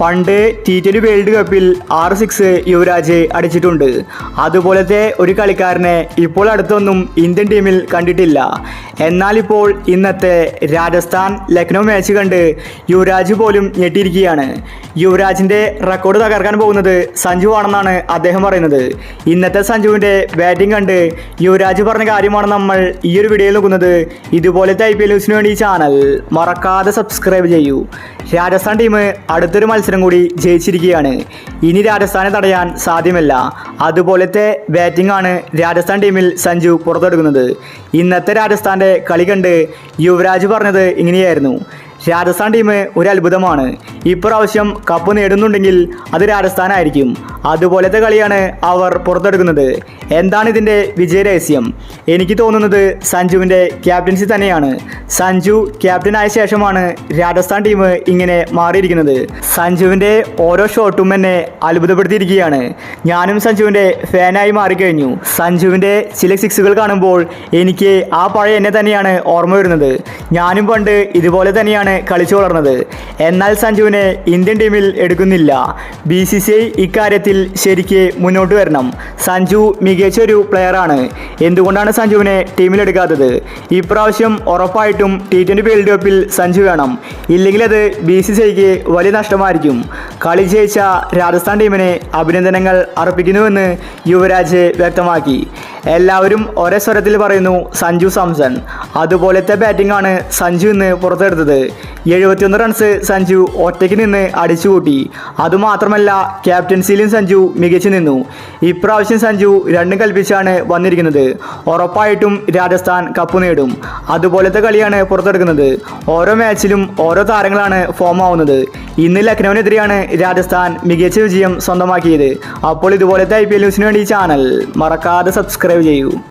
പണ്ട് T20 world കപ്പിൽ 6 യുവരാജ് അടിച്ചിട്ടുണ്ട്. അതുപോലത്തെ ഒരു കളിക്കാരനെ ഇപ്പോൾ അടുത്തൊന്നും ഇന്ത്യൻ ടീമിൽ കണ്ടിട്ടില്ല. എന്നാൽ ഇപ്പോൾ ഇന്നത്തെ രാജസ്ഥാൻ ലക്നൗ മാച്ച് കണ്ട് യുവരാജ് പോലും ഞെട്ടിയിരിക്കുകയാണ്. യുവരാജിൻ്റെ റെക്കോർഡ് തകർക്കാൻ പോകുന്നത് സഞ്ജു ആണെന്നാണ് അദ്ദേഹം പറയുന്നത്. ഇന്നത്തെ സഞ്ജുവിൻ്റെ ബാറ്റിംഗ് കണ്ട് യുവരാജ് പറഞ്ഞ കാര്യമാണ് നമ്മൾ ഈ ഒരു വീഡിയോയിൽ നോക്കുന്നത്. ഇതുപോലത്തെ IPL ന്യൂസിന് വേണ്ടി ഈ ചാനൽ മറക്കാതെ സബ്സ്ക്രൈബ് ചെയ്യൂ. രാജസ്ഥാൻ ടീം അടുത്തൊരു മത്സരം കൂടി ജയിച്ചിരിക്കുകയാണ്. ഇനി രാജസ്ഥാനെ തടയാൻ സാധ്യമല്ല. അതുപോലത്തെ ബാറ്റിംഗ് ആണ് രാജസ്ഥാൻ ടീമിൽ സഞ്ജു പുറത്തെടുക്കുന്നത്. ഇന്നത്തെ രാജസ്ഥാൻ്റെ കളി കണ്ട് യുവരാജ് പറഞ്ഞത് ഇങ്ങനെയായിരുന്നു: രാജസ്ഥാൻ ടീം ഒരു അത്ഭുതമാണ്. ഇപ്രാവശ്യം കപ്പ് നേടുന്നുണ്ടെങ്കിൽ അത് രാജസ്ഥാനായിരിക്കും. അതുപോലത്തെ കളിയാണ് അവർ പുറത്തെടുക്കുന്നത്. എന്താണ് ഇതിൻ്റെ വിജയരഹസ്യം? എനിക്ക് തോന്നുന്നത് സഞ്ജുവിൻ്റെ ക്യാപ്റ്റൻസി തന്നെയാണ്. സഞ്ജു ക്യാപ്റ്റനായ ശേഷമാണ് രാജസ്ഥാൻ ടീം ഇങ്ങനെ മാറിയിരിക്കുന്നത്. സഞ്ജുവിൻ്റെ ഓരോ ഷോട്ടും എന്നെ അത്ഭുതപ്പെടുത്തിയിരിക്കുകയാണ്. ഞാനും സഞ്ജുവിൻ്റെ ഫാനായി മാറിക്കഴിഞ്ഞു. സഞ്ജുവിൻ്റെ ചില സിക്സുകൾ കാണുമ്പോൾ എനിക്ക് ആ പഴയ എന്നെ തന്നെയാണ് ഓർമ്മ വരുന്നത്. ഞാനും പണ്ട് ഇതുപോലെ തന്നെയാണ് കളിച്ചു വളർന്നത്. എന്നാൽ സഞ്ജുവിനെ ഇന്ത്യൻ ടീമിൽ എടുക്കുന്നില്ല. BCCI ഇക്കാര്യത്തിൽ ശരിക്ക് മുന്നോട്ട് വരണം. സഞ്ജു മികച്ചൊരു പ്ലെയറാണ്. എന്തുകൊണ്ടാണ് സഞ്ജുവിനെ ടീമിലെടുക്കാത്തത്? ഇപ്രാവശ്യം ഉറപ്പായിട്ടും T20 വേൾഡ് കപ്പിൽ സഞ്ജു വേണം. ഇല്ലെങ്കിൽ അത് BCCIക്ക് വലിയ നഷ്ടമായിരിക്കും. കളി ജയിച്ച രാജസ്ഥാൻ ടീമിനെ അഭിനന്ദനങ്ങൾ അർപ്പിക്കുന്നുവെന്ന് യുവരാജ് വ്യക്തമാക്കി. എല്ലാവരും ഒരേ സ്വരത്തിൽ പറയുന്നു സഞ്ജു സാംസൺ. അതുപോലത്തെ ബാറ്റിംഗ് ആണ് സഞ്ജു ഇന്ന് പുറത്തെടുത്തത്. 71 റൺസ് സഞ്ജു ഒറ്റയ്ക്ക് നിന്ന് അടിച്ചുകൂട്ടി. അതുമാത്രമല്ല, ക്യാപ്റ്റൻസിയിലും സഞ്ജു മികച്ചു നിന്നു. ഇപ്രാവശ്യം സഞ്ജു രണ്ടും കൽപ്പിച്ചാണ് വന്നിരിക്കുന്നത്. ഉറപ്പായിട്ടും രാജസ്ഥാൻ കപ്പ് നേടും. അതുപോലത്തെ കളിയാണ് പുറത്തെടുക്കുന്നത്. ഓരോ മാച്ചിലും ഓരോ താരങ്ങളാണ് ഫോം ആവുന്നത്. ഇന്ന് ലക്നൌവിനെതിരെയാണ് രാജസ്ഥാൻ മികച്ച വിജയം സ്വന്തമാക്കിയത്. അപ്പോൾ ഇതുപോലത്തെ IPL ന്യൂസിന് വേണ്ടി ഈ ചാനൽ മറക്കാതെ സബ്സ്ക്രൈബ് ചെയ്യൂ.